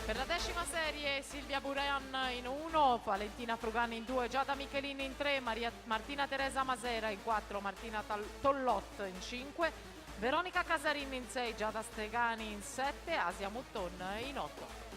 Per la 10ª serie Silvia Buran in 1, Valentina Frugani in 2, Giada Michelini in 3, Martina Teresa Masera in 4, Martina Tollot in 5, Veronica Casarini in 6, Giada Stegani in 7, Asia Mutton in 8.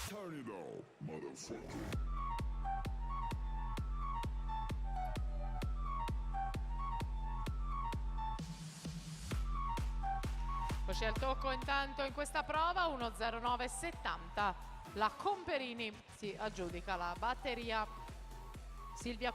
Turn it on, motherfucker. C'è il tocco intanto in questa prova, 1:09.70. La Comperini si aggiudica la batteria. Silvia